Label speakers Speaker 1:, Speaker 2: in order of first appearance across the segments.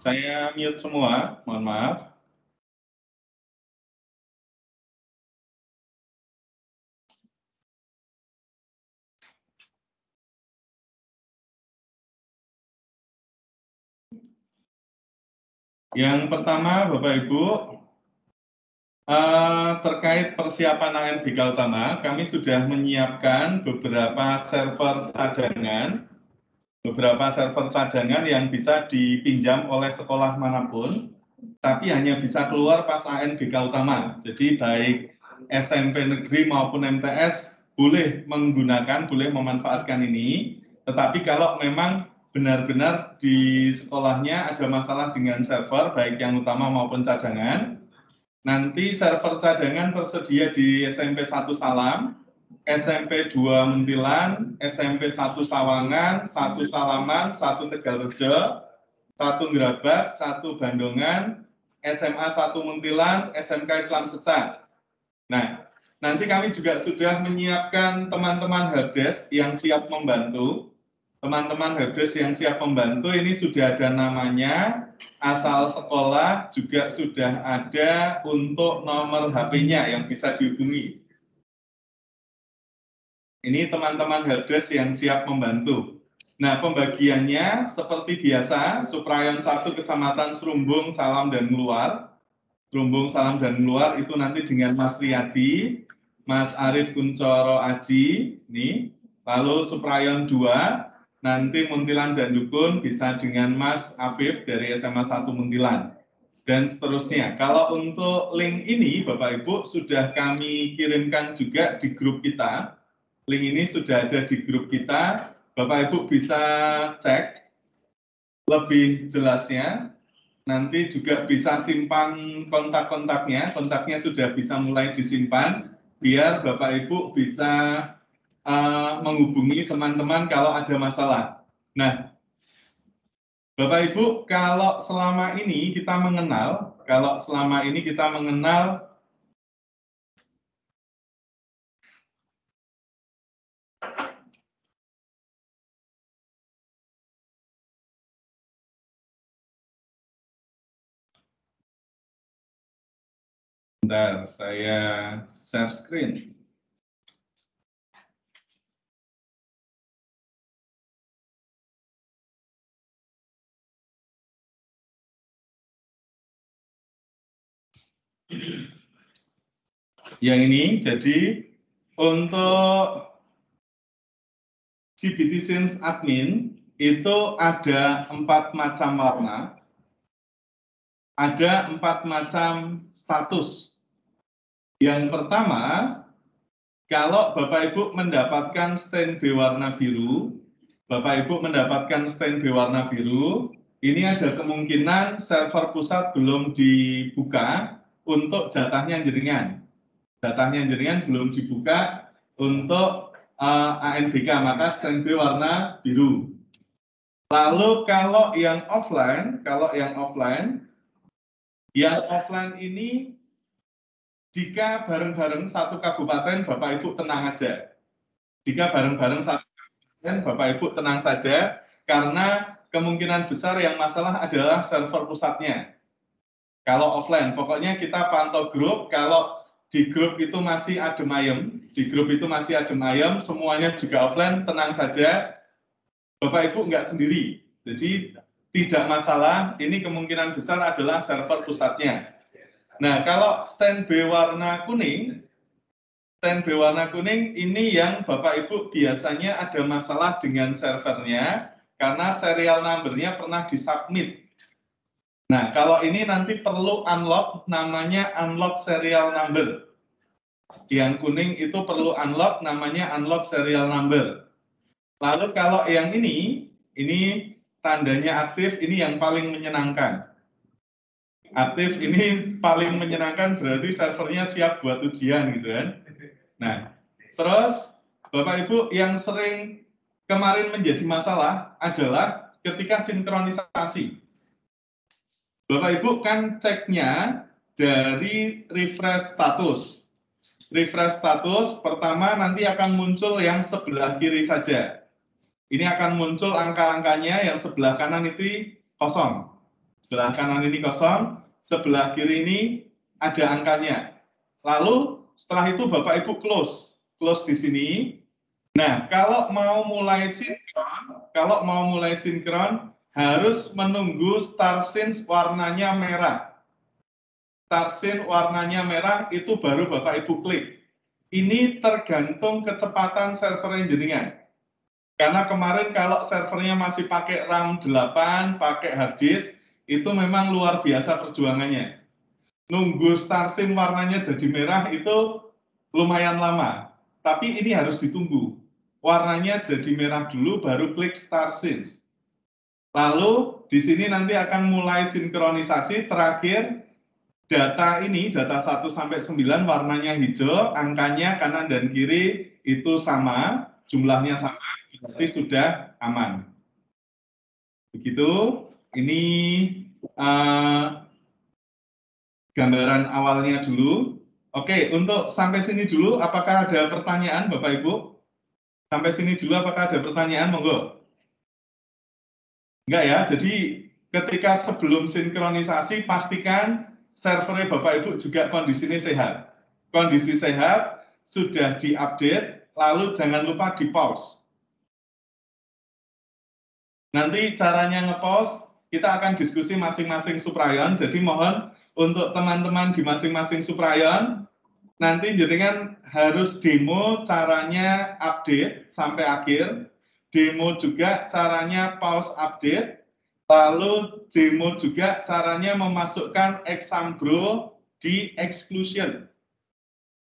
Speaker 1: Saya mute semua, mohon maaf. Yang pertama, Bapak Ibu, terkait persiapan ANBK utama, kami sudah menyiapkan beberapa server cadangan yang bisa dipinjam oleh sekolah manapun, tapi hanya bisa keluar pas ANBK utama. Jadi baik SMP negeri maupun MTS boleh memanfaatkan ini, tetapi kalau memang benar-benar di sekolahnya ada masalah dengan server, baik yang utama maupun cadangan, nanti server cadangan tersedia di SMP 1 Salam, SMP 2 Muntilan, SMP 1 Sawangan, 1 Salaman, 1 Tegalrejo, 1 Gerabak, 1 Bandungan, SMA 1 Muntilan, SMK Islam Secah. Nah, nanti kami juga sudah menyiapkan teman-teman helpdesk yang siap membantu. Teman-teman helpdesk yang siap membantu ini sudah ada namanya, asal sekolah juga sudah ada untuk nomor HP-nya yang bisa dihubungi. Ini teman-teman helpdesk yang siap membantu. Nah, pembagiannya seperti biasa, Suprayon 1 Kecamatan Serumbung, Salam dan Meluar. Serumbung, Salam dan Meluar itu nanti dengan Mas Riyadi, Mas Arif Kuncoro Aji, nih. Lalu Suprayon 2, nanti Muntilan dan Dukun bisa dengan Mas Afif dari SMA 1 Muntilan. Dan seterusnya. Kalau untuk link ini, Bapak Ibu, sudah kami kirimkan juga di grup kita. Link ini sudah ada di grup kita. Bapak Ibu bisa cek lebih jelasnya. Nanti juga bisa simpan kontak-kontaknya. Kontaknya sudah bisa mulai disimpan. Biar Bapak Ibu bisa menghubungi teman-teman kalau ada masalah. Nah, Bapak Ibu, kalau selama ini kita mengenal, bentar, saya share screen. Yang ini, jadi untuk CBT Science Admin itu ada 4 macam warna, ada 4 macam status. Yang pertama, kalau Bapak Ibu mendapatkan standby warna biru, ini ada kemungkinan server pusat belum dibuka untuk jatahnya jenengan. Jatahnya jenengan belum dibuka untuk ANBK, maka standby warna biru. Lalu kalau yang offline ini jika bareng-bareng satu kabupaten, Bapak Ibu tenang aja. Jika bareng-bareng satu kabupaten, Bapak Ibu tenang saja, karena kemungkinan besar yang masalah adalah server pusatnya. Kalau offline, pokoknya kita pantau grup, kalau di grup itu masih adem ayem, semuanya juga offline, tenang saja, Bapak Ibu nggak sendiri. Jadi tidak masalah, ini kemungkinan besar adalah server pusatnya. Nah, kalau standby warna kuning ini yang Bapak Ibu biasanya ada masalah dengan servernya, karena serial number-nya pernah disubmit. Nah, kalau ini nanti perlu unlock, namanya unlock serial number. Yang kuning itu perlu unlock, namanya unlock serial number. Lalu kalau yang ini tandanya aktif, ini yang paling menyenangkan. Aktif ini paling menyenangkan, berarti servernya siap buat ujian gitu kan. Nah, terus Bapak Ibu yang sering kemarin menjadi masalah adalah ketika sinkronisasi. Bapak Ibu kan ceknya dari refresh status. Refresh status pertama nanti akan muncul yang sebelah kiri saja. Ini akan muncul angka-angkanya, yang sebelah kanan itu kosong. Sebelah kanan ini kosong, sebelah kiri ini ada angkanya. Lalu setelah itu Bapak Ibu close di sini. Nah, kalau mau mulai sinkron, harus menunggu start sync warnanya merah. Start sync warnanya merah itu baru Bapak Ibu klik. Ini tergantung kecepatan server engineering. Karena kemarin kalau servernya masih pakai RAM 8, pakai hard disk, itu memang luar biasa perjuangannya. Nunggu start sync warnanya jadi merah itu lumayan lama. Tapi ini harus ditunggu. Warnanya jadi merah dulu, baru klik start sync. Lalu di sini nanti akan mulai sinkronisasi. Terakhir, data ini, data 1 sampai 9 warnanya hijau, angkanya kanan dan kiri itu sama, jumlahnya sama, berarti sudah aman. Begitu, ini gambaran awalnya dulu. Oke, untuk sampai sini dulu, apakah ada pertanyaan Bapak Ibu? Sampai sini dulu, apakah ada pertanyaan? Monggo. Enggak ya, jadi ketika sebelum sinkronisasi, pastikan servernya Bapak Ibu juga kondisinya sehat. Kondisi sehat, sudah diupdate, lalu jangan lupa di pause. Nanti caranya nge-pause, kita akan diskusi masing-masing suprayon, jadi mohon untuk teman-teman di masing-masing suprayon, nanti jenengan harus demo caranya update sampai akhir, demo juga caranya pause update, lalu demo juga caranya memasukkan exambro di exclusion.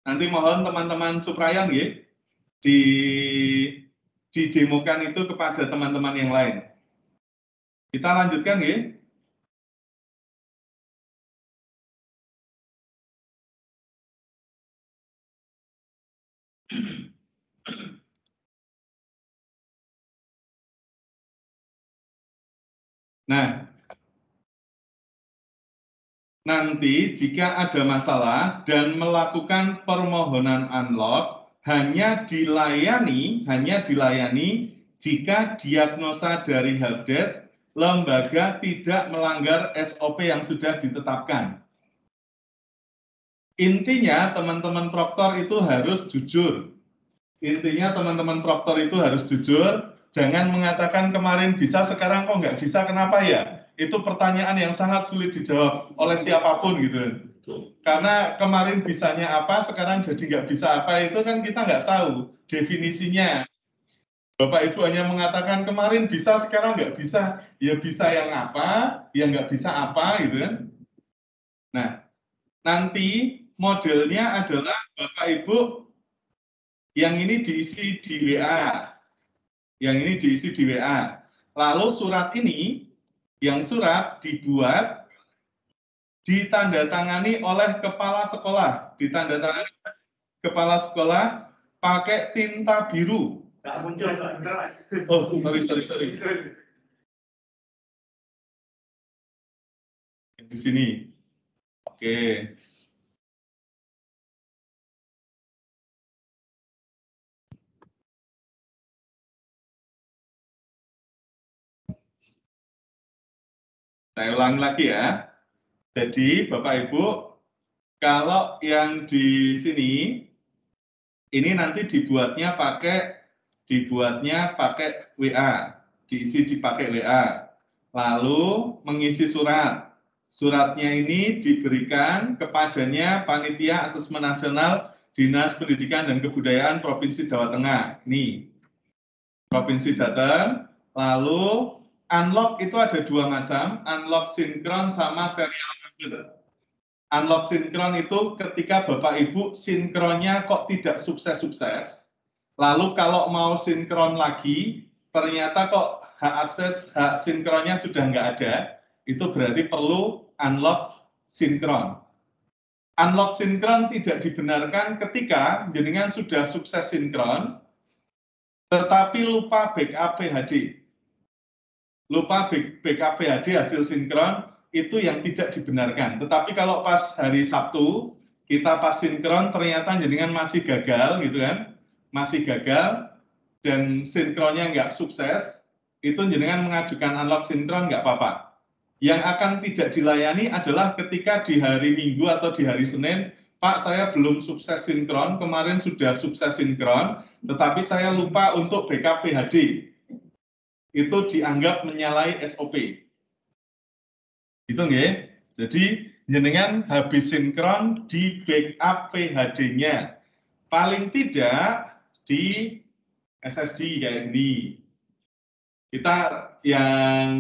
Speaker 1: Nanti mohon teman-teman suprayon ya, didemokan itu kepada teman-teman yang lain. Kita lanjutkan ya. Nah, nanti jika ada masalah dan melakukan permohonan unlock, hanya dilayani jika diagnosa dari helpdesk lembaga tidak melanggar SOP yang sudah ditetapkan. Intinya teman-teman proktor itu harus jujur. Jangan mengatakan kemarin bisa, sekarang kok nggak bisa, kenapa ya? Itu pertanyaan yang sangat sulit dijawab oleh siapapun gitu. Karena kemarin bisanya apa, sekarang jadi nggak bisa apa, itu kan kita nggak tahu definisinya. Bapak Ibu hanya mengatakan kemarin bisa, sekarang nggak bisa. Ya bisa yang apa, ya nggak bisa apa gitu kan. Nah, nanti modelnya adalah Bapak Ibu, yang ini diisi di WA. Yang ini diisi di WA. Lalu surat ini, yang surat dibuat, ditandatangani oleh kepala sekolah. Ditandatangani kepala sekolah pakai tinta biru.
Speaker 2: Nggak muncul,
Speaker 1: Oh, sorry. Di sini. Oke. Saya ulangi lagi ya. Jadi Bapak Ibu, kalau yang di sini, ini nanti dibuatnya pakai WA, diisi dipakai WA. Lalu mengisi surat. Suratnya ini diberikan kepadanya Panitia Asesmen Nasional Dinas Pendidikan dan Kebudayaan Provinsi Jawa Tengah. Ini Provinsi Jateng. Lalu unlock itu ada dua macam, unlock sinkron sama serial number. Unlock sinkron itu ketika Bapak Ibu sinkronnya kok tidak sukses-sukses, lalu kalau mau sinkron lagi, ternyata kok hak sinkronnya sudah nggak ada, itu berarti perlu unlock sinkron. Unlock sinkron tidak dibenarkan ketika jenengan sudah sukses sinkron, tetapi lupa backup PHD. Lupa backup PHD hasil sinkron, itu yang tidak dibenarkan. Tetapi kalau pas hari Sabtu, kita pas sinkron, ternyata jenengan masih gagal, gitu kan? Masih gagal, dan sinkronnya nggak sukses, itu jenengan mengajukan unlock sinkron nggak apa-apa. Yang akan tidak dilayani adalah ketika di hari Minggu atau di hari Senin, Pak, saya belum sukses sinkron, kemarin sudah sukses sinkron, tetapi saya lupa untuk backup PHD. Itu dianggap menyalahi SOP. Gitu nggih? Jadi jenengan habis sinkron di backup PHD-nya. Paling tidak di SSD kayak ini. Kita yang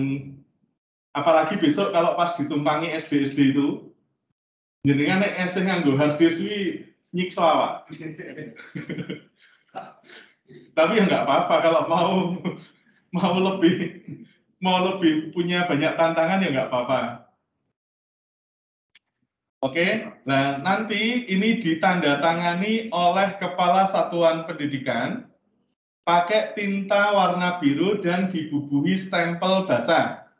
Speaker 1: apalagi besok kalau pas ditumpangi SD itu, jenengan nek esih nganggo hard disk kuwi nyiksa awak. Tapi ya nggak apa-apa kalau mau lebih punya banyak tantangan ya nggak apa-apa. Oke, nah nanti ini ditandatangani oleh Kepala Satuan Pendidikan pakai tinta warna biru dan dibubuhi stempel basah.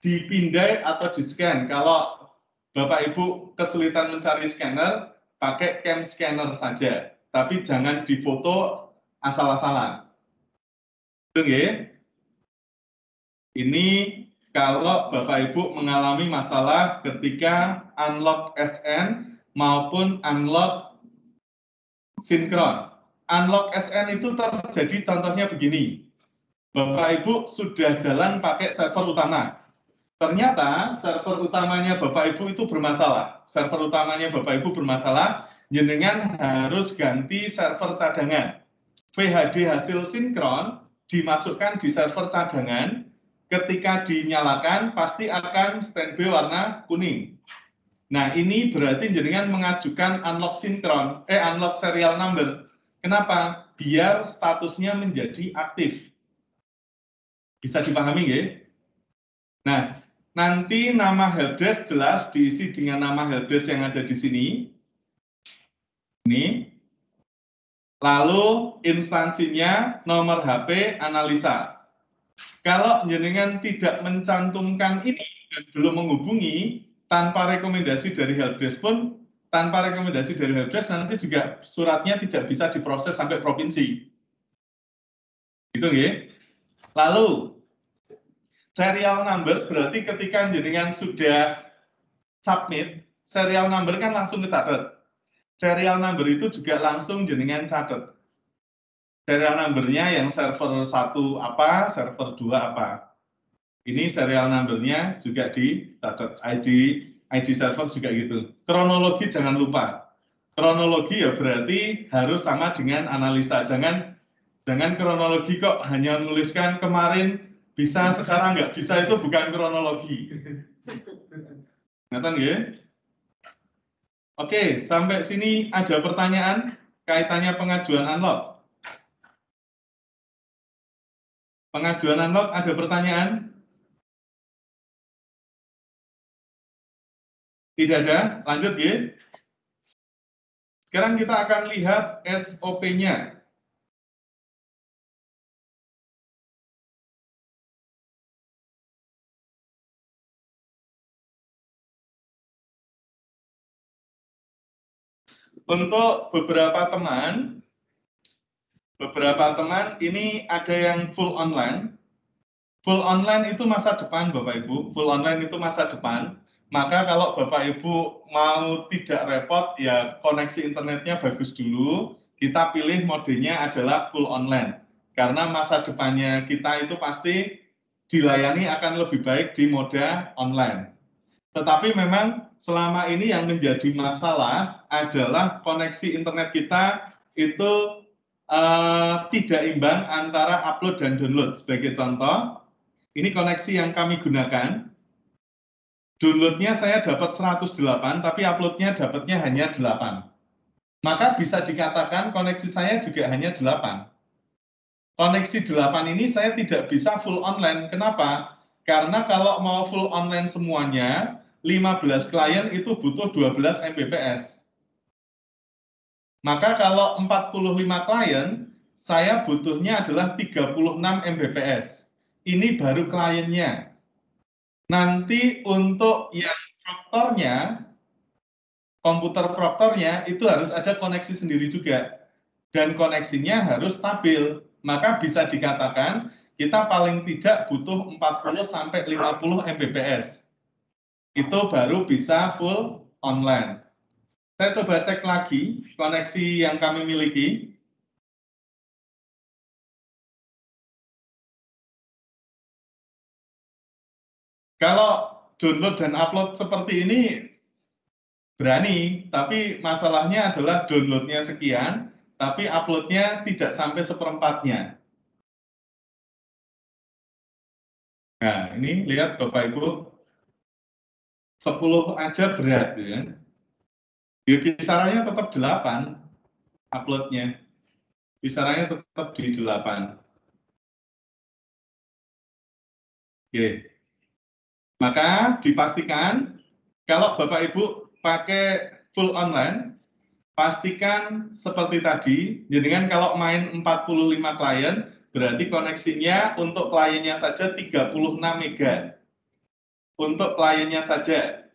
Speaker 1: Dipindai atau di-scan. Kalau Bapak Ibu kesulitan mencari scanner, pakai cam scanner saja. Tapi jangan difoto asal-asalan. Itu nggih? Ini kalau Bapak Ibu mengalami masalah ketika unlock SN maupun unlock sinkron. Unlock SN itu terjadi contohnya begini. Bapak Ibu sudah jalan pakai server utama. Ternyata server utamanya Bapak Ibu itu bermasalah. Server utamanya Bapak Ibu bermasalah, jenengan harus ganti server cadangan. VHD hasil sinkron dimasukkan di server cadangan, ketika dinyalakan pasti akan standby warna kuning. Nah, ini berarti jenengan mengajukan unlock sinkron, unlock serial number. Kenapa? Biar statusnya menjadi aktif. Bisa dipahami nggih? Nah, nanti nama helpdesk jelas diisi dengan nama helpdesk yang ada di sini. Ini. Lalu instansinya nomor HP analisa. Kalau jenengan tidak mencantumkan ini dan belum menghubungi, tanpa rekomendasi dari helpdesk pun, tanpa rekomendasi dari helpdesk nanti juga suratnya tidak bisa diproses sampai provinsi. Gitu nggih. Lalu serial number berarti ketika jenengan sudah submit, serial number kan langsung dicatat. Serial number itu juga langsung jenengan catat. Serial number-nya yang server 1 apa, server 2 apa. Ini serial number-nya juga dicatat. ID server juga gitu. Kronologi jangan lupa. Kronologi ya berarti harus sama dengan analisa. Jangan kronologi kok hanya menuliskan kemarin bisa, sekarang nggak bisa, itu bukan kronologi. Ngerti ya? Oke, sampai sini ada pertanyaan kaitannya pengajuan unlock. Pengajuan unlock ada pertanyaan? Tidak ada? Lanjut ya. Sekarang kita akan lihat SOP-nya. Untuk beberapa teman ini ada yang full online. Full online itu masa depan, Bapak Ibu. Full online itu masa depan. Maka kalau Bapak Ibu mau tidak repot, ya koneksi internetnya bagus dulu. Kita pilih modenya adalah full online. Karena masa depannya kita itu pasti dilayani akan lebih baik di mode online. Tetapi memang selama ini yang menjadi masalah adalah koneksi internet kita itu tidak imbang antara upload dan download. Sebagai contoh, ini koneksi yang kami gunakan. Downloadnya saya dapat 108, tapi uploadnya dapatnya hanya 8. Maka bisa dikatakan koneksi saya juga hanya 8. Koneksi 8 ini saya tidak bisa full online. Kenapa? Karena kalau mau full online semuanya, 15 klien itu butuh 12 Mbps. Maka kalau 45 klien, saya butuhnya adalah 36 Mbps. Ini baru kliennya. Nanti untuk yang proktornya, komputer proktornya itu harus ada koneksi sendiri juga. Dan koneksinya harus stabil. Maka bisa dikatakan kita paling tidak butuh 40-50 Mbps. Itu baru bisa full online. Saya coba cek lagi koneksi yang kami miliki. Kalau download dan upload seperti ini berani, tapi masalahnya adalah downloadnya sekian, tapi uploadnya tidak sampai seperempatnya. Nah, ini lihat Bapak Ibu, 10 aja berat, ya. Kisarannya tetap 8 uploadnya. Kisarannya tetap di 8. Oke. Maka dipastikan kalau Bapak Ibu pakai full online, pastikan seperti tadi, jadi kalau main 45 klien, berarti koneksinya untuk kliennya saja 36 mega. Untuk kliennya saja.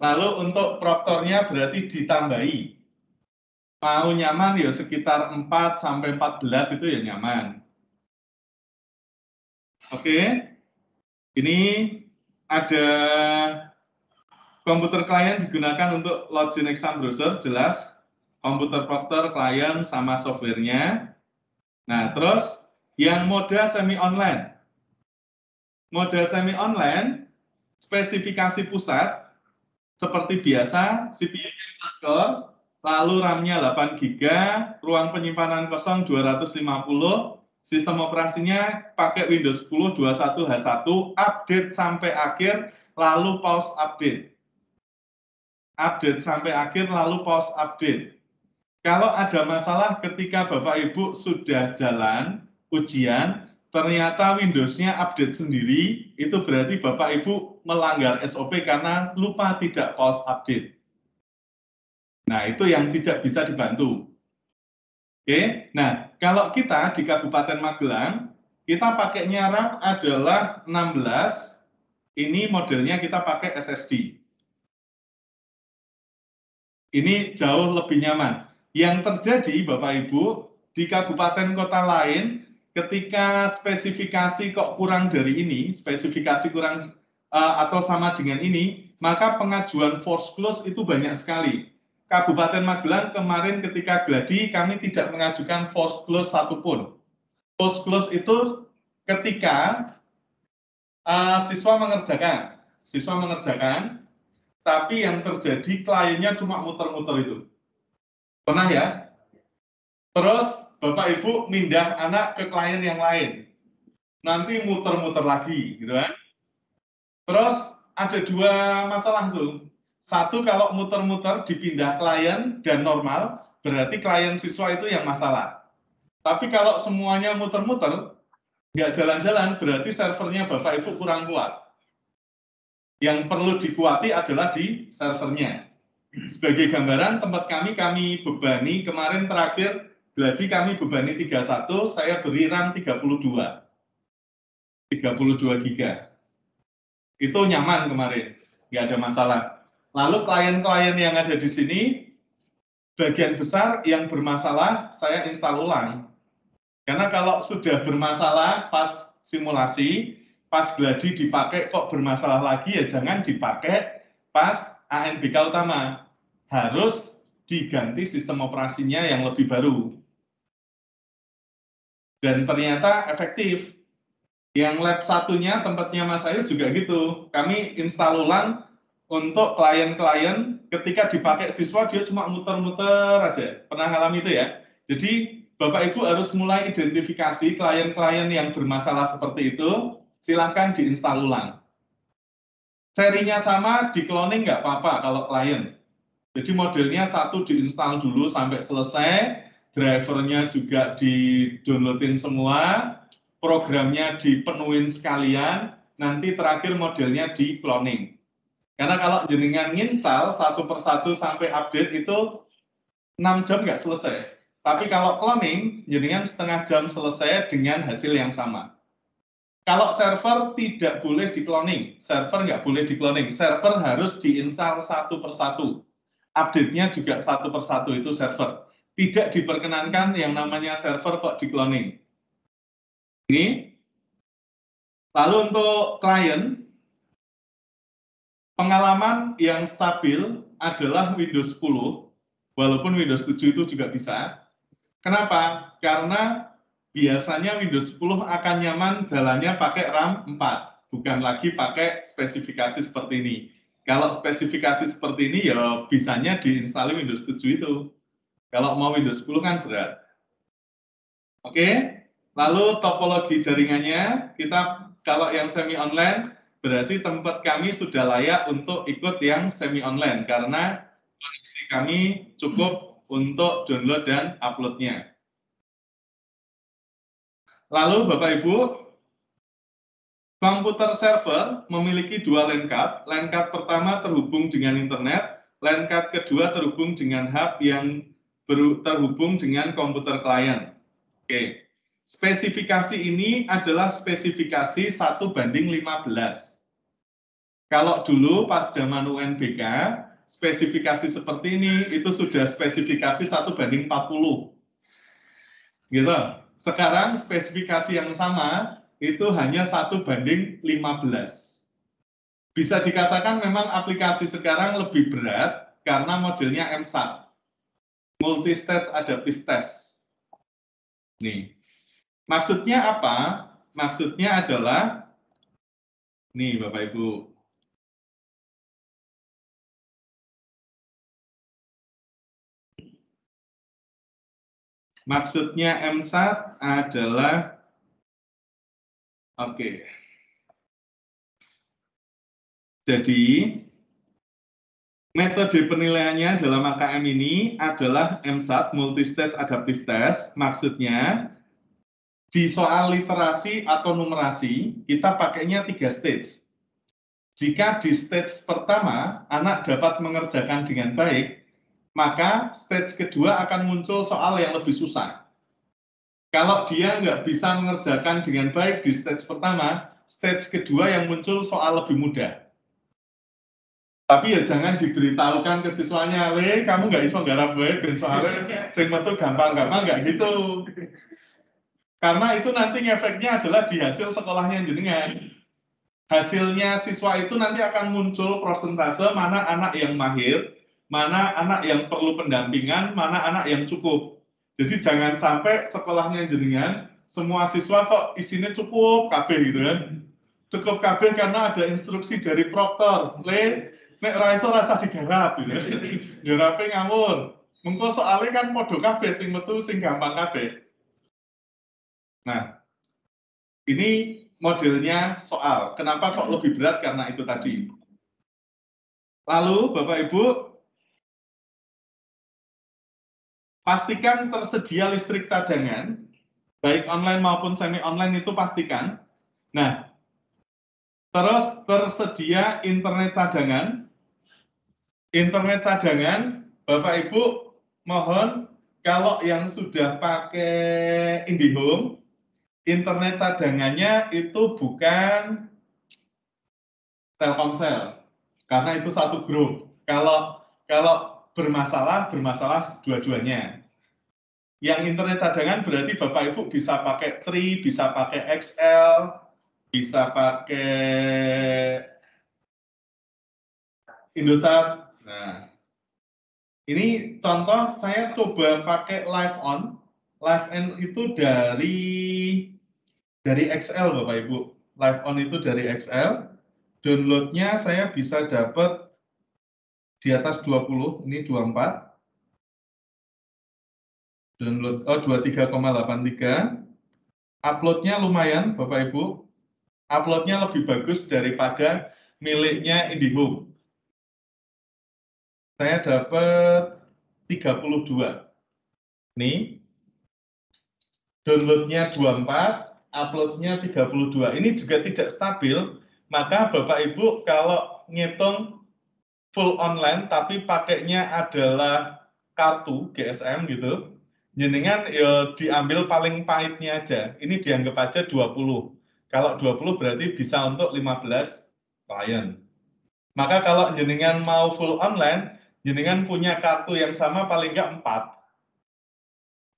Speaker 1: Lalu untuk proktornya berarti ditambahi. Mau nyaman ya sekitar 4-14 itu ya nyaman. Oke, ini ada komputer klien digunakan untuk login exam browser, jelas. Komputer proctor, klien, sama softwarenya. Nah, terus yang mode semi-online. Mode semi-online, spesifikasi pusat, seperti biasa, CPU-nya core, lalu RAM-nya 8 GB, ruang penyimpanan kosong 250, sistem operasinya pakai Windows 10 21H1, update sampai akhir, lalu pause update. Update sampai akhir, lalu pause update. Kalau ada masalah ketika Bapak Ibu sudah jalan ujian, ternyata Windows-nya update sendiri, itu berarti Bapak Ibu melanggar SOP karena lupa tidak pause update. Nah, itu yang tidak bisa dibantu. Oke, nah kalau kita di Kabupaten Magelang, kita pakainya RAM adalah 16, ini modelnya kita pakai SSD. Ini jauh lebih nyaman. Yang terjadi, Bapak Ibu, di kabupaten kota lain, ketika spesifikasi kok kurang dari ini, spesifikasi kurang atau sama dengan ini, maka pengajuan force close itu banyak sekali. Kabupaten Magelang kemarin ketika gladi, kami tidak mengajukan force close satupun. Force close itu ketika siswa mengerjakan, tapi yang terjadi kliennya cuma muter-muter itu. Pernah ya? Terus Bapak Ibu mindah anak ke klien yang lain. Nanti muter-muter lagi, gitu kan? Terus ada dua masalah tuh. Satu, kalau muter-muter dipindah klien dan normal, berarti klien siswa itu yang masalah. Tapi kalau semuanya muter-muter, nggak jalan-jalan, berarti servernya Bapak Ibu kurang kuat. Yang perlu dikuati adalah di servernya. Sebagai gambaran, tempat kami bebani, kemarin terakhir, gladi kami bebani 31, saya beri RAM 32 GB. Itu nyaman kemarin, nggak ada masalah. Lalu klien-klien yang ada di sini, bagian besar yang bermasalah, saya install ulang. Karena kalau sudah bermasalah pas simulasi, pas gladi dipakai kok bermasalah lagi, ya jangan dipakai pas ANBK utama. Harus diganti sistem operasinya yang lebih baru. Dan ternyata efektif. Yang lab satunya, tempatnya Mas Ayus juga gitu. Kami install ulang untuk klien-klien, ketika dipakai siswa, dia cuma muter-muter aja. Pernah alami itu ya? Jadi, Bapak Ibu harus mulai identifikasi klien-klien yang bermasalah seperti itu, silakan diinstal ulang. Serinya sama, di cloning nggak apa-apa kalau klien. Jadi modelnya satu diinstal dulu sampai selesai, drivernya juga di-downloadin semua, programnya dipenuhin sekalian, nanti terakhir modelnya di cloning. Karena kalau jenengan nginstal satu persatu sampai update itu 6 jam nggak selesai. Tapi kalau cloning, jenengan setengah jam selesai dengan hasil yang sama. Kalau server tidak boleh di cloning, server nggak boleh di cloning, server harus diinstal satu persatu. Update-nya juga satu persatu itu server. Tidak diperkenankan yang namanya server kok di cloning. Ini Lalu untuk klien, pengalaman yang stabil adalah Windows 10, walaupun Windows 7 itu juga bisa. Kenapa? Karena biasanya Windows 10 akan nyaman jalannya pakai RAM 4, bukan lagi pakai spesifikasi seperti ini. Kalau spesifikasi seperti ini ya bisanya diinstal Windows 7 itu. Kalau mau Windows 10 kan berat. Oke, lalu topologi jaringannya, kita kalau yang semi online, berarti tempat kami sudah layak untuk ikut yang semi online, karena koneksi kami cukup untuk download dan upload-nya. Lalu Bapak Ibu, komputer server memiliki dua LAN card. LAN card pertama terhubung dengan internet, LAN card kedua terhubung dengan hub yang terhubung dengan komputer klien. Oke. Spesifikasi ini adalah spesifikasi 1:15. Kalau dulu pas zaman UNBK, spesifikasi seperti ini itu sudah spesifikasi 1:40. Gitu. Sekarang spesifikasi yang sama itu hanya 1:15. Bisa dikatakan memang aplikasi sekarang lebih berat karena modelnya MSAT, Multi-Stage Adaptive Test. Nih. Maksudnya apa? Maksudnya adalah, nih Bapak Ibu, maksudnya MSAT adalah, oke. Jadi, metode penilaiannya dalam AKM ini adalah MSAT, Multi-Stage Adaptive Test. Maksudnya, di soal literasi atau numerasi, kita pakainya 3 stage. Jika di stage pertama, anak dapat mengerjakan dengan baik, maka stage kedua akan muncul soal yang lebih susah. Kalau dia nggak bisa mengerjakan dengan baik di stage pertama, stage kedua yang muncul soal lebih mudah. Tapi ya jangan diberitahukan ke siswanya, Le, kamu nggak bisa nggarap baik, dan soalnya sing metu gampang-gampang nggak gitu. Karena itu nanti efeknya adalah di hasil sekolahnya jenengan. Hasilnya siswa itu nanti akan muncul persentase mana anak yang mahir, mana anak yang perlu pendampingan, mana anak yang cukup. Jadi jangan sampai sekolahnya jenengan, semua siswa kok isinya cukup KB gitu kan. Cukup KB karena ada instruksi dari proktor, Le, nek raiso rasa digarap gitu. Garape ngawur. Mengko soalnya kan podo KB sing metu sing gampang KB. Nah, ini modelnya soal. Kenapa kok lebih berat? Karena itu tadi. Lalu, Bapak Ibu, pastikan tersedia listrik cadangan, baik online maupun semi online itu pastikan. Nah, terus tersedia internet cadangan. Internet cadangan, Bapak Ibu, mohon kalau yang sudah pakai IndiHome, internet cadangannya itu bukan Telkomsel, karena itu satu grup. Kalau bermasalah dua-duanya. Yang internet cadangan berarti Bapak Ibu bisa pakai Tri, bisa pakai XL, bisa pakai Indosat. Nah, ini contoh saya coba pakai Live On. Live On itu dari XL Bapak Ibu. Live On itu dari XL. Downloadnya saya bisa dapat di atas 20, ini 24. Download, oh 23,83. Uploadnya lumayan Bapak Ibu. Uploadnya lebih bagus daripada miliknya IndiHome. Saya dapat 32. Nih, downloadnya 24, uploadnya 32. Ini juga tidak stabil, maka Bapak Ibu kalau ngitung full online tapi pakainya adalah kartu GSM gitu, jenengan ya diambil paling pahitnya aja. Ini dianggap aja 20. Kalau 20 berarti bisa untuk 15 klien. Maka kalau jenengan mau full online, jenengan punya kartu yang sama paling enggak 4.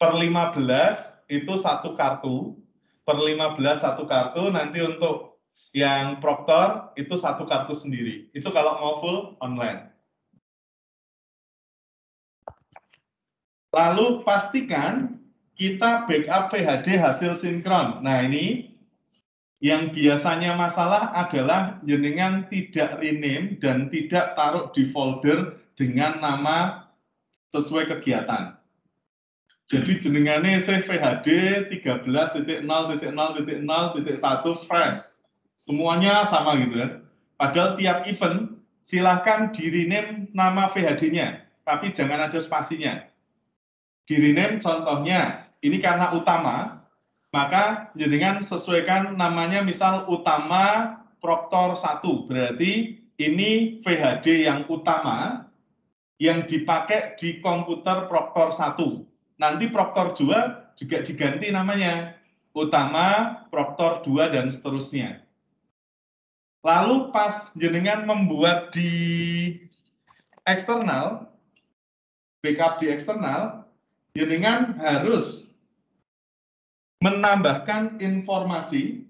Speaker 1: Per 15 itu satu kartu. Per 15 satu kartu, nanti untuk Yang Proctor itu satu kartu sendiri. Itu kalau mau full online. Lalu pastikan kita backup VHD hasil sinkron. Nah, ini yang biasanya masalah adalah jenengan tidak rename dan tidak taruh di folder dengan nama sesuai kegiatan. Jadi jenengannya save VHD 13.0.0.0.1 fresh. Semuanya sama gitu kan. Padahal tiap event silahkan di rename nama VHD-nya, tapi jangan ada spasinya. Di rename contohnya, ini karena utama, maka jenengan sesuaikan namanya misal utama Proctor 1, berarti ini VHD yang utama yang dipakai di komputer Proctor 1. Nanti Proctor 2 juga diganti namanya, utama Proctor 2 dan seterusnya. Lalu pas jenengan membuat di eksternal, backup di eksternal, jenengan harus menambahkan informasi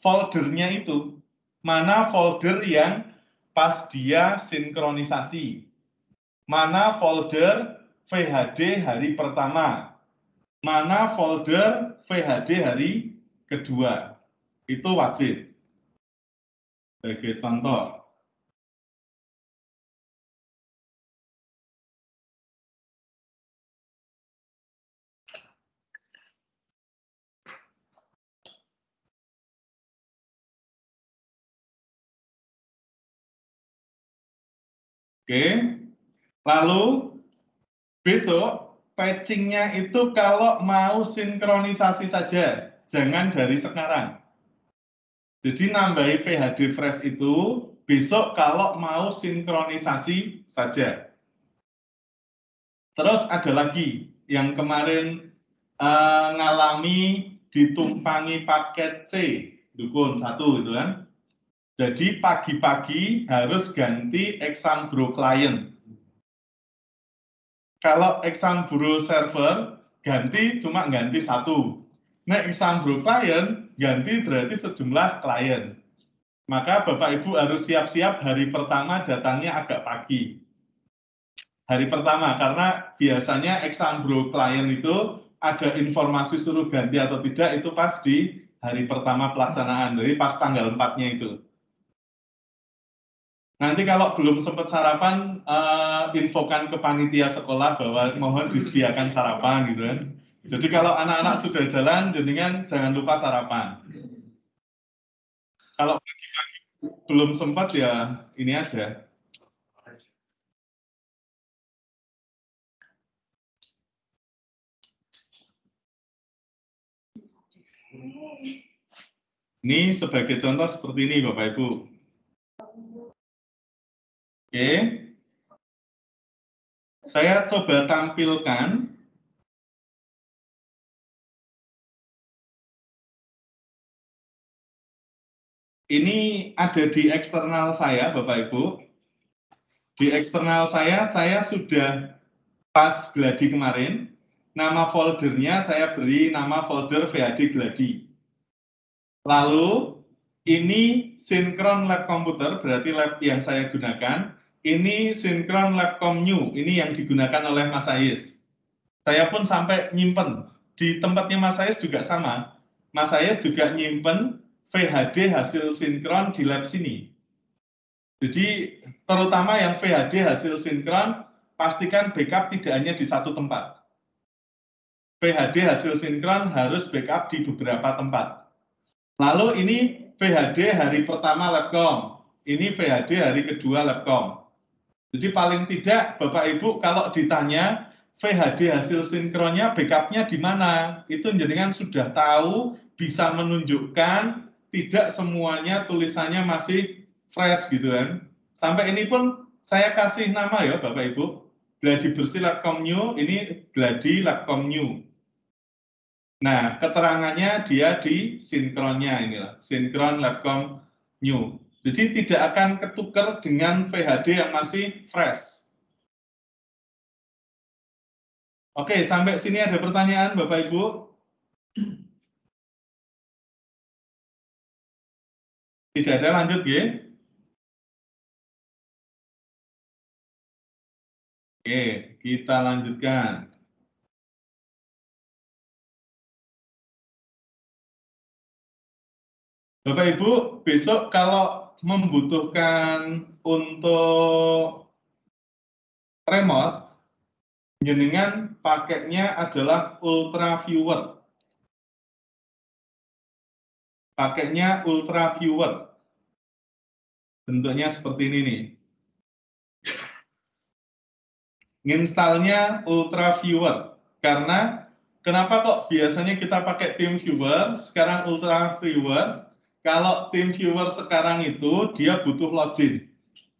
Speaker 1: foldernya itu. Mana folder yang pas dia sinkronisasi. Mana folder VHD hari pertama. Mana folder VHD hari kedua. Itu wajib. Sebagai contoh. Oke, lalu besok patchingnya itu kalau mau sinkronisasi saja, jangan dari sekarang. Jadi nambahi VHD fresh itu besok kalau mau sinkronisasi saja. Terus ada lagi yang kemarin ngalami ditumpangi paket C, dukun 1 gitu kan. Jadi pagi-pagi harus ganti Exambro client. Kalau Exambro server ganti cuma ganti 1. Nah, Exambro client ganti berarti sejumlah klien. Maka Bapak Ibu harus siap-siap hari pertama datangnya agak pagi. Hari pertama, karena biasanya Exambro client itu ada informasi suruh ganti atau tidak itu pas di hari pertama pelaksanaan, jadi pas tanggal 4-nya itu. Nanti kalau belum sempat sarapan, infokan ke panitia sekolah bahwa mohon disediakan sarapan gitu kan. Jadi kalau anak-anak sudah jalan, jenengan jangan lupa sarapan. Kalau pagi-pagi belum sempat ya ini aja. Ini sebagai contoh seperti ini Bapak Ibu. Oke. Saya coba tampilkan. Ini ada di eksternal saya, Bapak Ibu. Di eksternal saya sudah pas gladi kemarin. Nama foldernya saya beri nama folder VHD gladi. Lalu, ini sinkron lab komputer, berarti lab yang saya gunakan. Ini sinkron labcom new, ini yang digunakan oleh Mas Ayes. Saya pun sampai nyimpen. Di tempatnya Mas Ayes juga sama. Mas Ayes juga nyimpen VHD hasil sinkron di lab sini. Jadi terutama yang VHD hasil sinkron, pastikan backup tidak hanya di satu tempat. VHD hasil sinkron harus backup di beberapa tempat. Lalu ini VHD hari pertama labcom, ini VHD hari kedua labcom. Jadi paling tidak Bapak Ibu kalau ditanya VHD hasil sinkronnya backupnya di mana, itu jenengan sudah tahu, bisa menunjukkan tidak semuanya tulisannya masih fresh gitu kan. Sampai ini pun saya kasih nama ya Bapak Ibu, gladi bersih labcom new, ini gladi labcom new. Nah, keterangannya dia di sinkronnya inilah, sinkron labcom new. Jadi tidak akan ketukar dengan VHD yang masih fresh. Oke, sampai sini ada pertanyaan Bapak Ibu? Tidak ada, lanjut ya. Oke, kita lanjutkan. Bapak Ibu, besok kalau membutuhkan untuk remote, jenengan pakainya adalah Ultra Viewer. Pakainya Ultra Viewer. Bentuknya seperti ini nih. Installnya Ultra Viewer. Karena kenapa kok biasanya kita pakai Team Viewer, sekarang Ultra Viewer? Kalau Team Viewer sekarang itu dia butuh login.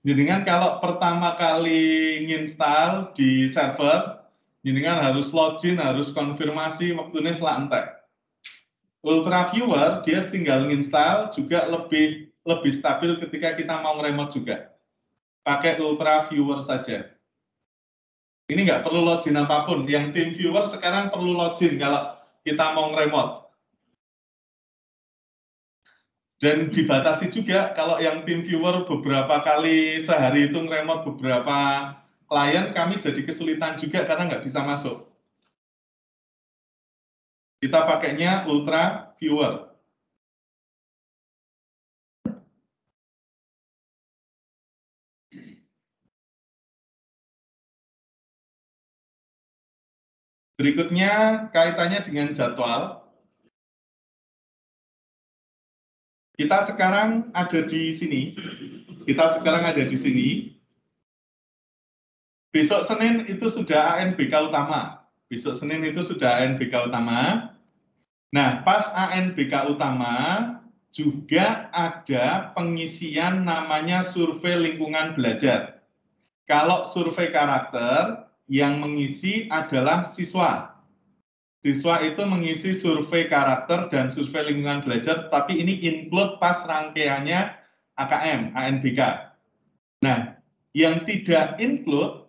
Speaker 1: Jadi kan kalau pertama kali nginstal di server, jadi kan harus login, harus konfirmasi, waktunya selantai. Ultra Viewer dia tinggal nginstal juga lebih stabil ketika kita mau nge-remote juga. Pakai Ultra Viewer saja. Ini nggak perlu login apapun. Yang Team Viewer sekarang perlu login kalau kita mau nge-remote. Dan dibatasi juga kalau yang Team Viewer beberapa kali sehari itu nge-remote beberapa klien, kami jadi kesulitan juga karena nggak bisa masuk. Kita pakainya Ultra Viewer. Berikutnya kaitannya dengan jadwal. Kita sekarang ada di sini. Besok Senin itu sudah ANBK utama. Nah, pas ANBK utama juga ada pengisian namanya survei lingkungan belajar. Kalau survei karakter, yang mengisi adalah siswa. Siswa itu mengisi survei karakter dan survei lingkungan belajar, tapi ini include pas rangkaiannya AKM, ANBK. Nah, yang tidak include,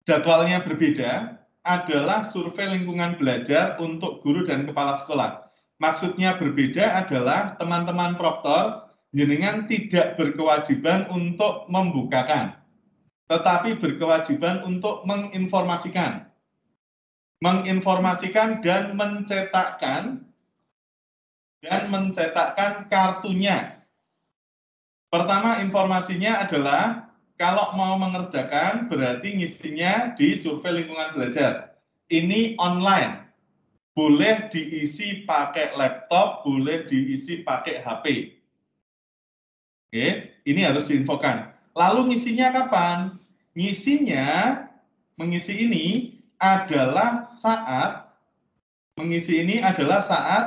Speaker 1: jadwalnya berbeda, adalah survei lingkungan belajar untuk guru dan kepala sekolah. Maksudnya berbeda adalah teman-teman proktor, jenengan tidak berkewajiban untuk membukakan, tetapi berkewajiban untuk menginformasikan dan mencetakkan kartunya. Pertama, informasinya adalah kalau mau mengerjakan berarti ngisinya di survei lingkungan belajar. Ini online. Boleh diisi pakai laptop, boleh diisi pakai HP. Oke, ini harus diinfokan. Lalu ngisinya kapan? Mengisi ini adalah saat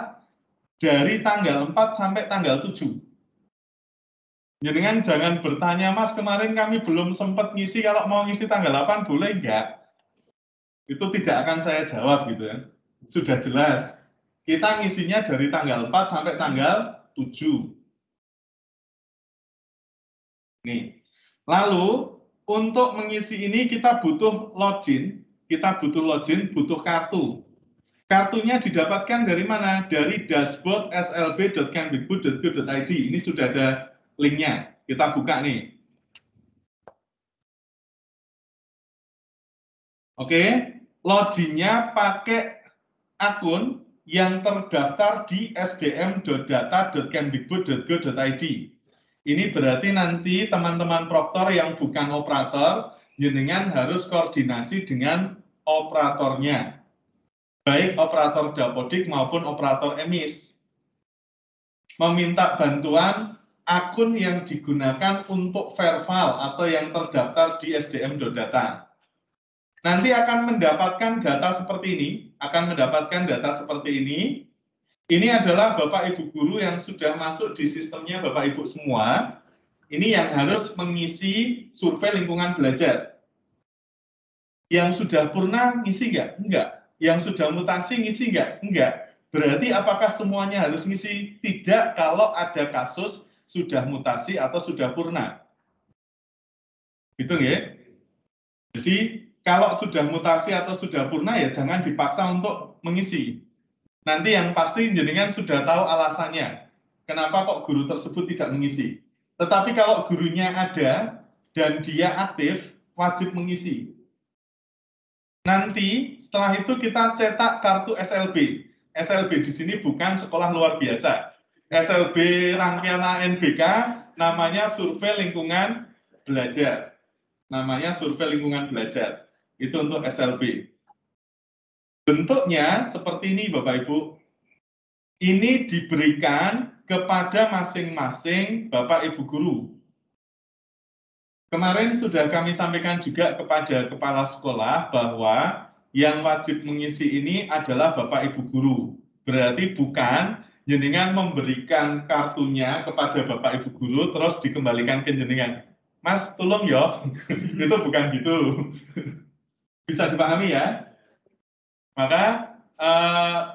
Speaker 1: dari tanggal 4 sampai tanggal 7. Jangan bertanya, Mas, kemarin kami belum sempat ngisi, kalau mau ngisi tanggal 8 boleh enggak? Itu tidak akan saya jawab gitu ya. Sudah jelas. Kita ngisinya dari tanggal 4 sampai tanggal 7. Nih. Lalu untuk mengisi ini kita butuh login, butuh kartu. Kartunya didapatkan dari mana? Dari dashboard slb.kemdikbud.go.id. Ini sudah ada linknya. Kita buka nih. Oke, loginnya pakai akun yang terdaftar di sdm.data.kemdikbud.go.id. Ini berarti nanti teman-teman proktor yang bukan operator, jenengan harus koordinasi dengan operatornya, baik operator Dapodik maupun operator emis. Meminta bantuan akun yang digunakan untuk verbal atau yang terdaftar di sdm.data. Nanti akan mendapatkan data seperti ini. Ini adalah Bapak Ibu guru yang sudah masuk di sistemnya Bapak Ibu semua. Ini yang harus mengisi survei lingkungan belajar. Yang sudah purna ngisi nggak? Enggak. Yang sudah mutasi ngisi nggak? Enggak. Berarti apakah semuanya harus ngisi? Tidak kalau ada kasus sudah mutasi atau sudah purna. Gitu ya? Jadi kalau sudah mutasi atau sudah purna ya jangan dipaksa untuk mengisi. Nanti yang pasti jenengan sudah tahu alasannya. Kenapa kok guru tersebut tidak mengisi? Tetapi kalau gurunya ada dan dia aktif, wajib mengisi. Nanti setelah itu kita cetak kartu SLB. SLB di sini bukan sekolah luar biasa. SLB rangkaian ANBK namanya survei lingkungan belajar. Namanya survei lingkungan belajar. Itu untuk SLB. Bentuknya seperti ini Bapak Ibu. Ini diberikan kepada masing-masing Bapak Ibu guru. Kemarin sudah kami sampaikan juga kepada kepala sekolah bahwa yang wajib mengisi ini adalah Bapak Ibu guru. Berarti bukan jenengan memberikan kartunya kepada Bapak Ibu guru terus dikembalikan ke jenengan. Mas, tolong ya. Itu bukan gitu. Bisa dipahami ya? Maka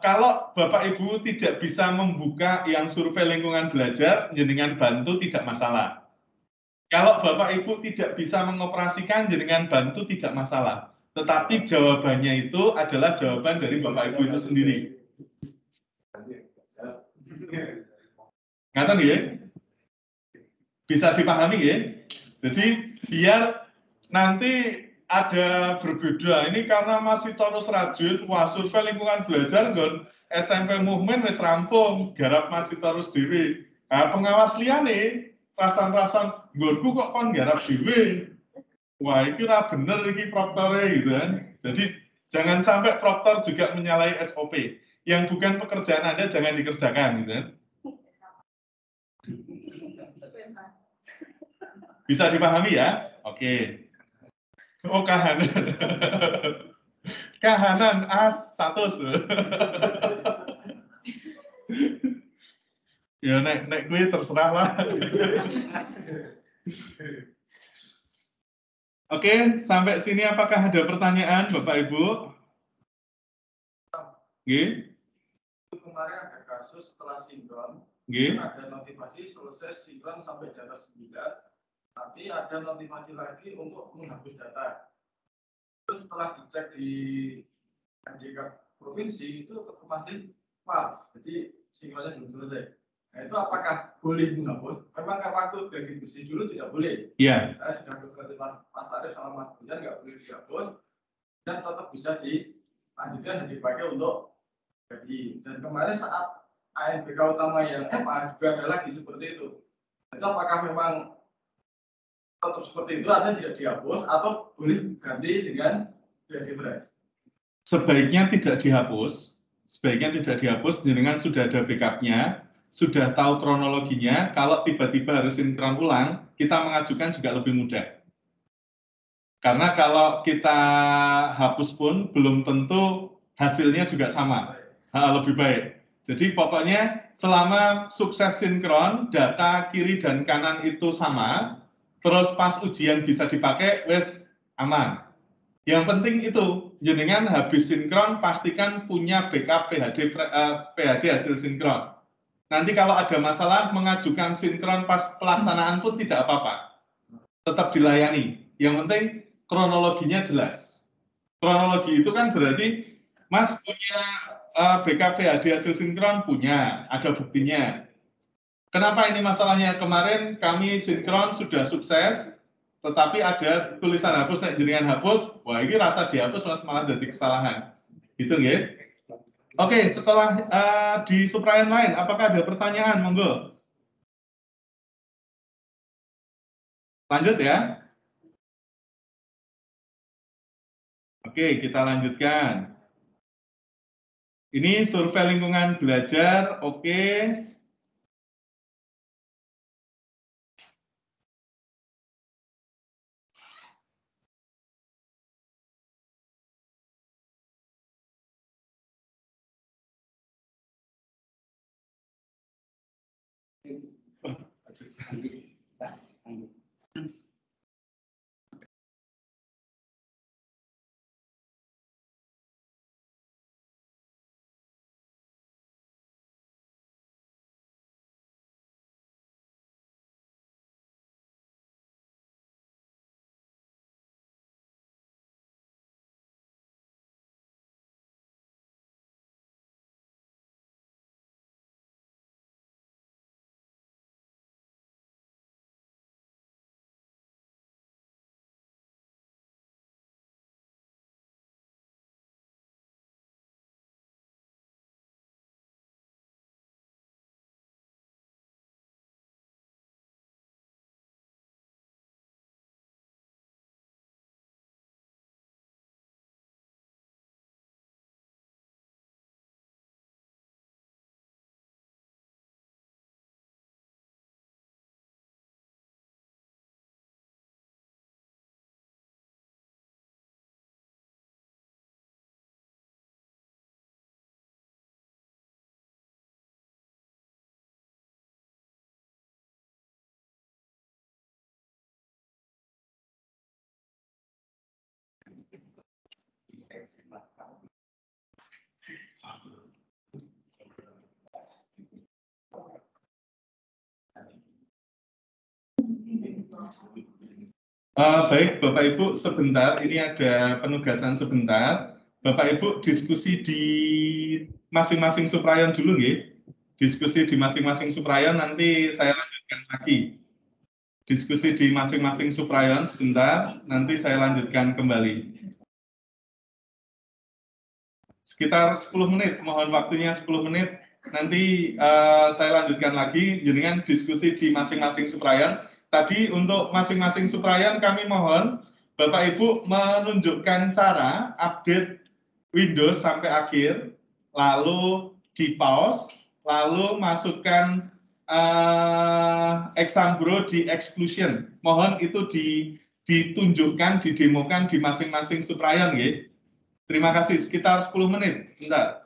Speaker 1: kalau Bapak Ibu tidak bisa membuka yang survei lingkungan belajar, jenengan bantu tidak masalah. Kalau Bapak Ibu tidak bisa mengoperasikan, jenengan bantu tidak masalah. Tetapi jawabannya itu adalah jawaban dari Bapak Ibu itu sendiri. Ngerti ya? Bisa dipahami ya? Jadi biar nanti ada berbeda. Ini karena masih terus rajin, wah survei lingkungan belajar, gon SMP Movement wis rampung, garap masih terus diri. Nah, pengawas liane rasan-rasan nggonku kok kon garap dhewe. Wah, itu ra bener iki proktore gitu kan. Jadi jangan sampai proktor juga menyalahi SOP. Yang bukan pekerjaan Anda jangan dikerjakan gitu kan. Bisa dipahami ya? Oke. Oh, kahanan. Kahanan A100. Ya nek gue terserah lah. Oke, sampai sini apakah ada pertanyaan Bapak Ibu? Oke.
Speaker 2: Kemarin ada kasus setelah sinkron, ada notifikasi selesai sinkron sampai data 9, tapi ada notifikasi lagi untuk menghapus data. Terus setelah dicek di NJK provinsi itu masih false, jadi sinkronnya belum selesai. Nah itu apakah boleh menghapus? Memang waktu sudah dibersih dulu tidak boleh.
Speaker 1: Iya.
Speaker 2: Saya sudah berkata Mas Arief sama Mas Bujan nggak boleh dihapus dan tetap bisa dilanjutkan dan dipakai untuk jadi. Dan kemarin saat ANBK utama yang MA juga ada lagi seperti itu. Itu apakah memang tetap seperti itu artinya tidak dihapus atau boleh ganti dengan PhD Fresh?
Speaker 1: Sebaiknya tidak dihapus. Sebaiknya tidak dihapus dengan sudah ada backup-nya, sudah tahu kronologinya. Kalau tiba-tiba harus sinkron ulang, kita mengajukan juga lebih mudah. Karena kalau kita hapus pun belum tentu hasilnya juga sama, lebih baik. Jadi pokoknya selama sukses sinkron, data kiri dan kanan itu sama, terus pas ujian bisa dipakai, wes aman. Yang penting itu, jenengan habis sinkron pastikan punya backup PhD hasil sinkron. Nanti kalau ada masalah mengajukan sinkron pas pelaksanaan pun tidak apa-apa. Tetap dilayani. Yang penting kronologinya jelas. Kronologi itu kan berarti Mas punya backup PhD hasil sinkron, punya, ada buktinya. Kenapa ini masalahnya? Kemarin kami sinkron sudah sukses, tetapi ada tulisan hapus, nek jenengan hapus, wah ini rasa dihapus malah jadi kesalahan. Gitu ya. Oke, setelah di suprayan lain, apakah ada pertanyaan? Monggo. Lanjut ya. Oke, kita lanjutkan. Ini survei lingkungan belajar, oke. Baik, Bapak Ibu, sebentar. Ini ada penugasan sebentar. Bapak Ibu diskusi di masing-masing suprayon dulu, nggih. Diskusi di masing-masing suprayon, nanti saya lanjutkan lagi. Diskusi di masing-masing suprayon sebentar, nanti saya lanjutkan kembali. Sekitar 10 menit, mohon waktunya 10 menit. Nanti saya lanjutkan lagi dengan diskusi di masing-masing suprayon. Tadi untuk masing-masing suprayon kami mohon Bapak Ibu menunjukkan cara update Windows sampai akhir, lalu di pause, lalu masukkan Exambro di exclusion. Mohon itu ditunjukkan, didemokan di masing-masing suprayon, ya. Terima kasih, sekitar 10 menit. Bentar.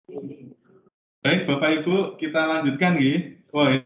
Speaker 1: Baik, Bapak Ibu, kita lanjutkan ya. Wah,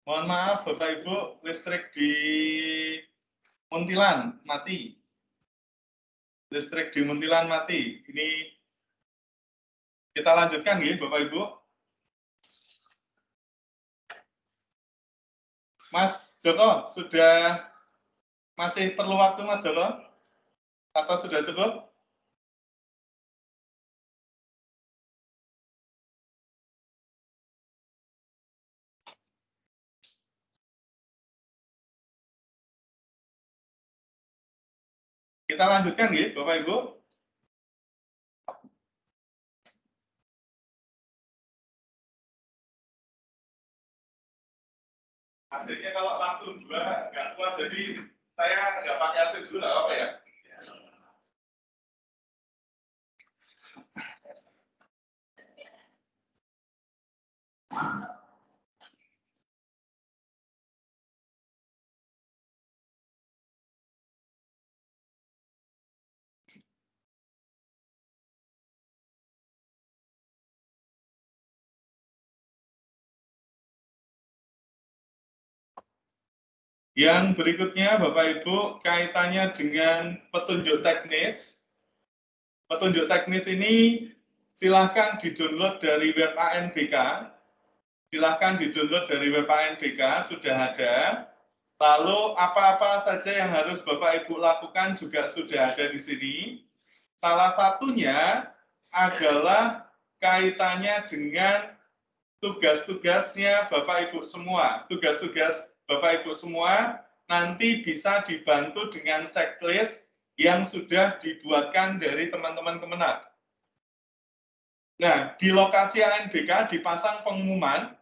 Speaker 1: mohon maaf Bapak Ibu, listrik di Muntilan mati. Listrik di Muntilan mati. Ini kita lanjutkan ya Bapak Ibu. Mas Joko, sudah masih perlu waktu Mas Joko? Atau sudah cukup? Kita lanjutkan ya Bapak Ibu. Hasilnya kalau langsung dua nggak kuat, jadi saya nggak pakai hasil dulu, nggak apa ya? Yang berikutnya Bapak Ibu, kaitannya dengan petunjuk teknis. Petunjuk teknis ini silahkan di-download dari web ANBK. Silahkan di-download dari web ANBK, sudah ada. Lalu apa-apa saja yang harus Bapak Ibu lakukan juga sudah ada di sini. Salah satunya adalah kaitannya dengan tugas-tugasnya Bapak Ibu semua. Tugas-tugas Bapak Ibu semua nanti bisa dibantu dengan checklist yang sudah dibuatkan dari teman-teman Kemenag. Nah, di lokasi ANBK dipasang pengumuman,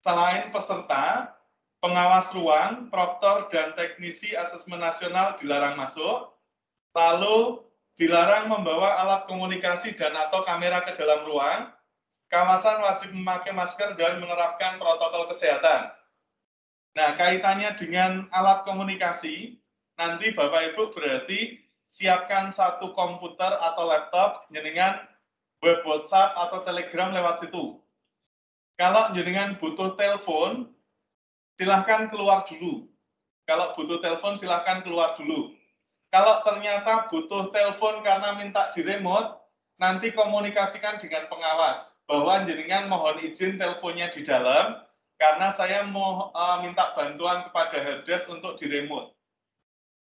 Speaker 1: selain peserta, pengawas ruang, proktor, dan teknisi asesmen nasional dilarang masuk, lalu dilarang membawa alat komunikasi dan atau kamera ke dalam ruang, kawasan wajib memakai masker dan menerapkan protokol kesehatan. Nah, kaitannya dengan alat komunikasi, nanti Bapak Ibu berarti siapkan satu komputer atau laptop jenengan web WhatsApp atau Telegram lewat situ. Kalau jenengan butuh telepon, silahkan keluar dulu. Kalau butuh telepon, silahkan keluar dulu. Kalau ternyata butuh telepon karena minta di remote, nanti komunikasikan dengan pengawas bahwa jenengan mohon izin teleponnya di dalam karena saya mau minta bantuan kepada helpdesk untuk di remote.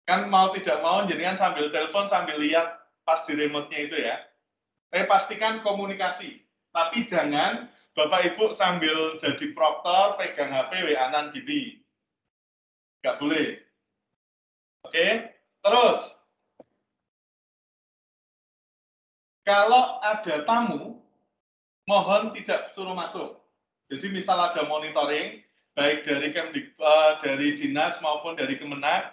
Speaker 1: Kan mau tidak mau jenengan sambil telepon sambil lihat pas di remote-nya itu ya. Tapi pastikan komunikasi. Tapi jangan Bapak Ibu sambil jadi proktor pegang HP WA-an gini. Nggak boleh. Oke, terus kalau ada tamu, mohon tidak suruh masuk. Jadi misal ada monitoring, baik dari dinas maupun dari Kemenag,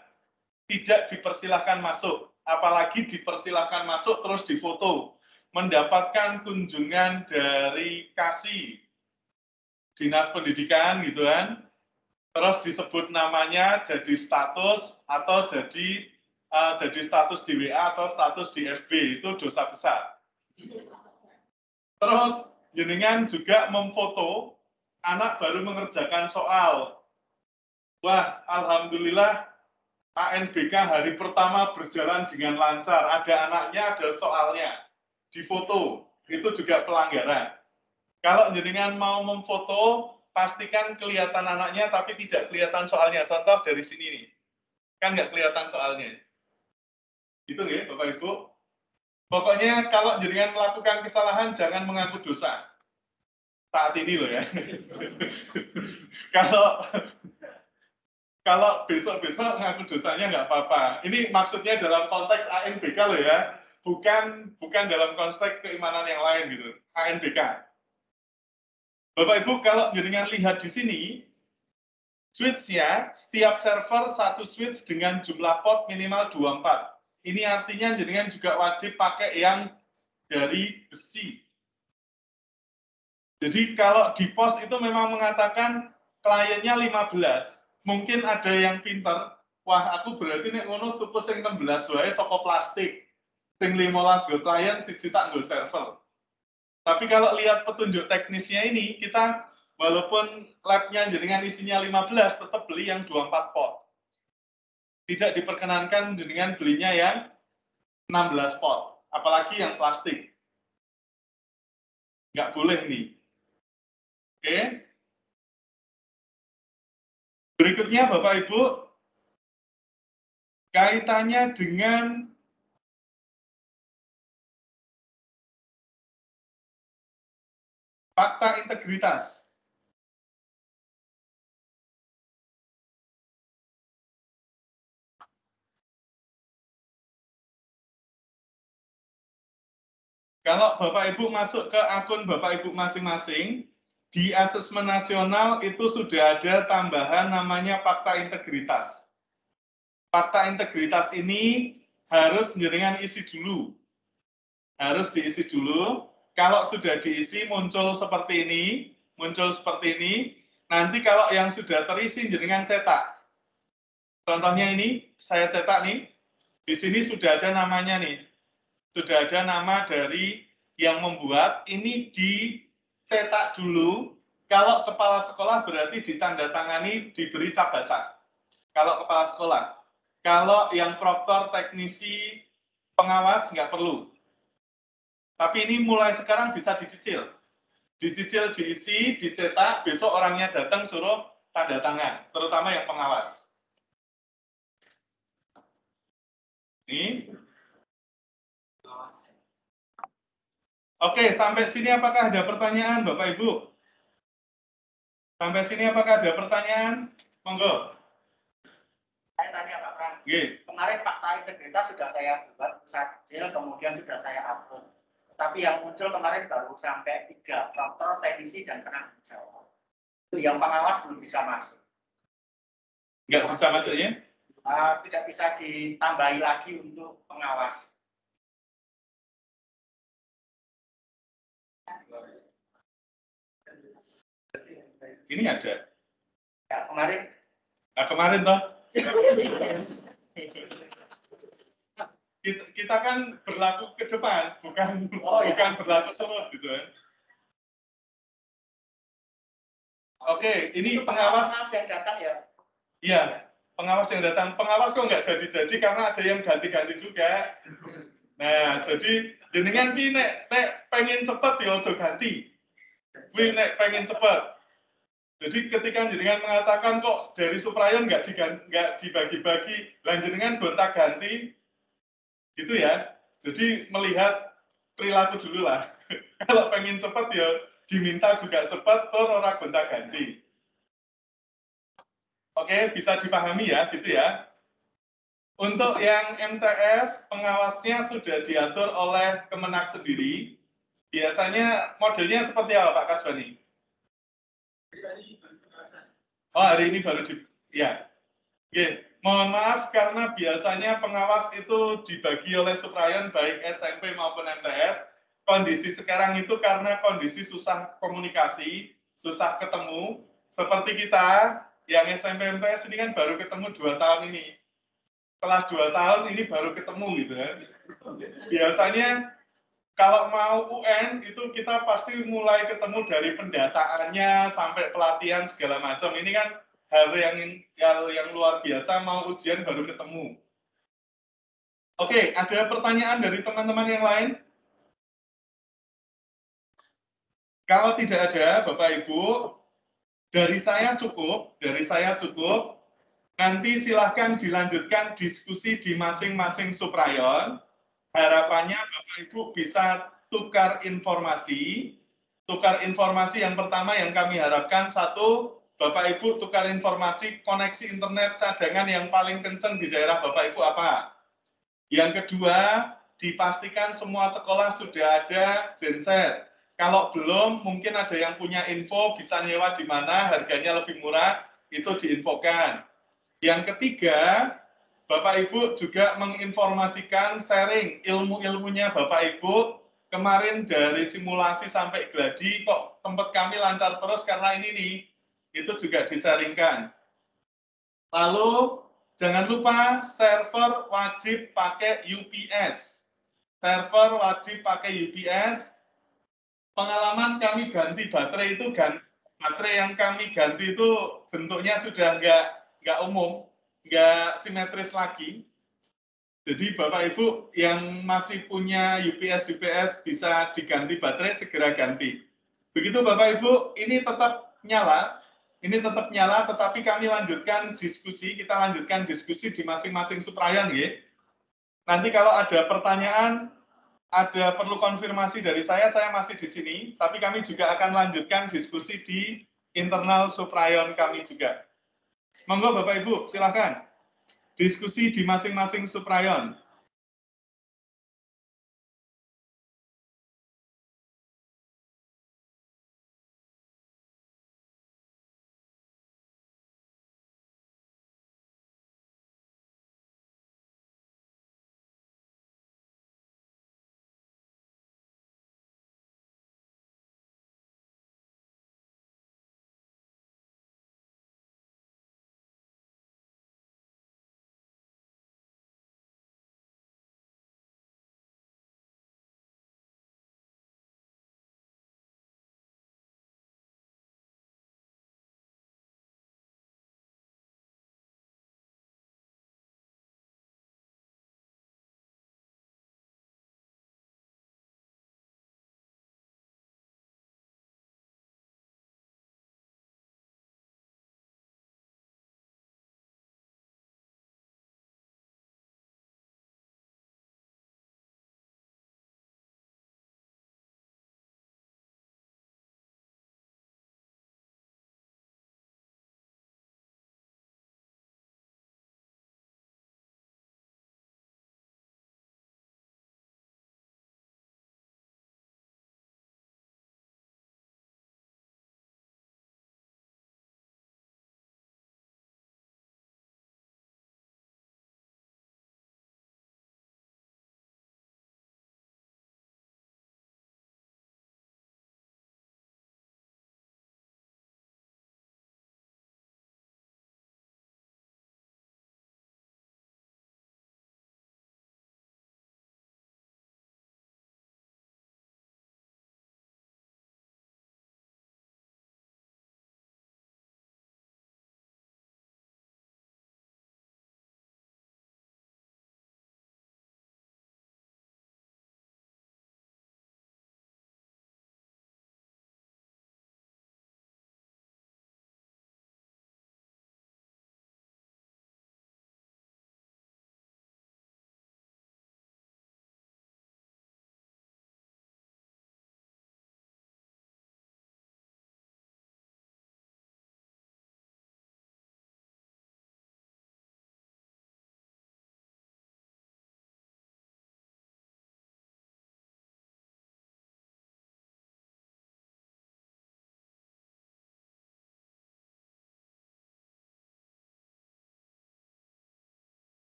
Speaker 1: tidak dipersilahkan masuk. Apalagi dipersilahkan masuk terus difoto. Mendapatkan kunjungan dari kasih dinas pendidikan gitu kan, terus disebut namanya jadi status atau jadi status di WA atau status di FB, itu dosa besar. Terus jenengan juga memfoto anak baru mengerjakan soal. Wah, alhamdulillah ANBK hari pertama berjalan dengan lancar. Ada anaknya, ada soalnya. Difoto, itu juga pelanggaran. Kalau jenengan mau memfoto, pastikan kelihatan anaknya tapi tidak kelihatan soalnya. Contoh dari sini nih. Kan nggak kelihatan soalnya. Itu ya, Bapak Ibu. Pokoknya kalau jenengan melakukan kesalahan, jangan mengaku dosa. Saat ini loh ya. Kalau besok-besok mengaku dosanya nggak apa-apa. Ini maksudnya dalam konteks ANBK loh ya. Bukan dalam konteks keimanan yang lain gitu. ANBK. Bapak Ibu, kalau jenengan lihat di sini, switch-nya, setiap server satu switch dengan jumlah port minimal 24. Ini artinya jenengan juga wajib pakai yang dari besi. Jadi kalau di pos itu memang mengatakan kliennya 15. Mungkin ada yang pinter, wah aku berarti nek ngono tuku sing 16 wae saka plastik. Sing 15 go klien, siji tak go server. Tapi kalau lihat petunjuk teknisnya ini, kita walaupun labnya jenengan isinya 15, tetap beli yang 24 pot. Tidak diperkenankan jenengan belinya yang 16 pot, apalagi yang plastik. Nggak boleh nih. Oke. Berikutnya Bapak Ibu, kaitannya dengan fakta integritas. Kalau Bapak Ibu masuk ke akun Bapak Ibu masing-masing, di asesmen nasional itu sudah ada tambahan namanya fakta integritas. Fakta integritas ini harus jenengan isi dulu. Harus diisi dulu. Kalau sudah diisi muncul seperti ini, Nanti kalau yang sudah terisi jenengan cetak. Contohnya ini saya cetak nih. Di sini sudah ada namanya nih. Sudah ada nama dari yang membuat, ini dicetak dulu. Kalau kepala sekolah berarti ditandatangani, diberi cabasan. Kalau kepala sekolah. Kalau yang proktor, teknisi, pengawas nggak perlu. Tapi ini mulai sekarang bisa dicicil. Dicicil, diisi, dicetak, besok orangnya datang suruh tanda tangan, terutama yang pengawas. Ini. Oke, sampai sini apakah ada pertanyaan Bapak Ibu? Sampai sini apakah ada pertanyaan? Monggo.
Speaker 3: Saya tanya Pak Pram.
Speaker 1: Oke.
Speaker 3: Kemarin fakta integritas sudah saya buat kecil, kemudian sudah saya upload. Tapi yang muncul kemarin baru sampai 3, faktor, teknisi, dan penanggung jawab. Itu yang pengawas belum bisa masuk.
Speaker 1: Nggak bisa masuknya?
Speaker 3: Tidak bisa ditambahi lagi untuk pengawas.
Speaker 1: Ini ada.
Speaker 3: Ya, kemarin.
Speaker 1: Nah, kemarin toh. Kita kan berlaku ke depan, bukan berlaku surut gitu kan. Oke, ini pengawas
Speaker 3: yang datang ya.
Speaker 1: Iya, pengawas yang datang. Pengawas kok nggak jadi-jadi karena ada yang ganti-ganti juga. Nah, jadi jenengan ki nek pengen cepet ya ojo ganti. Kuwi nek pengen cepet. Jadi ketika jenengan mengatakan kok dari Suprayon nggak dibagi-bagi, lan jenengan gonta ganti, gitu ya. Jadi melihat perilaku dulu lah. Kalau pengen cepet ya diminta juga cepet, tur ora gonta ganti. Oke, bisa dipahami ya, gitu ya. Untuk yang MTS, pengawasnya sudah diatur oleh Kemenak sendiri. Biasanya modelnya seperti apa, Pak Kasbani? Oh, hari ini baru ya. Oke, mohon maaf karena biasanya pengawas itu dibagi oleh Suprayon baik SMP maupun MTS. Kondisi sekarang itu karena kondisi susah komunikasi, susah ketemu. Seperti kita yang SMP MTS ini kan baru ketemu 2 tahun ini. Setelah 2 tahun ini baru ketemu gitu kan. Biasanya kalau mau UN itu kita pasti mulai ketemu dari pendataannya sampai pelatihan segala macam. Ini kan hal yang luar biasa, mau ujian baru ketemu. Oke, ada pertanyaan dari teman-teman yang lain? Kalau tidak ada, Bapak Ibu, dari saya cukup. Nanti silahkan dilanjutkan diskusi di masing-masing Suprayon. Harapannya Bapak Ibu bisa tukar informasi. Tukar informasi yang pertama yang kami harapkan, 1, Bapak Ibu tukar informasi koneksi internet cadangan yang paling kencang di daerah Bapak Ibu apa. Yang kedua, dipastikan semua sekolah sudah ada genset. Kalau belum, mungkin ada yang punya info bisa nyewa di mana, harganya lebih murah, itu diinfokan. Yang ketiga, Bapak Ibu juga menginformasikan sharing ilmu-ilmunya Bapak Ibu. Kemarin dari simulasi sampai gladi, kok tempat kami lancar terus karena ini nih. Itu juga disaringkan. Lalu, jangan lupa server wajib pakai UPS. Server wajib pakai UPS. Pengalaman kami ganti baterai itu, baterai yang kami ganti itu bentuknya sudah nggak umum, nggak simetris lagi. Jadi Bapak Ibu yang masih punya UPS bisa diganti baterai, segera ganti. Begitu Bapak Ibu, ini tetap nyala, tetapi kami lanjutkan diskusi, kita lanjutkan diskusi di masing-masing Suprayon ya. Nanti kalau ada pertanyaan, ada perlu konfirmasi dari saya masih di sini, tapi kami juga akan lanjutkan diskusi di internal Suprayon kami juga. Monggo Bapak Ibu, silakan. Diskusi di masing-masing Suprayon.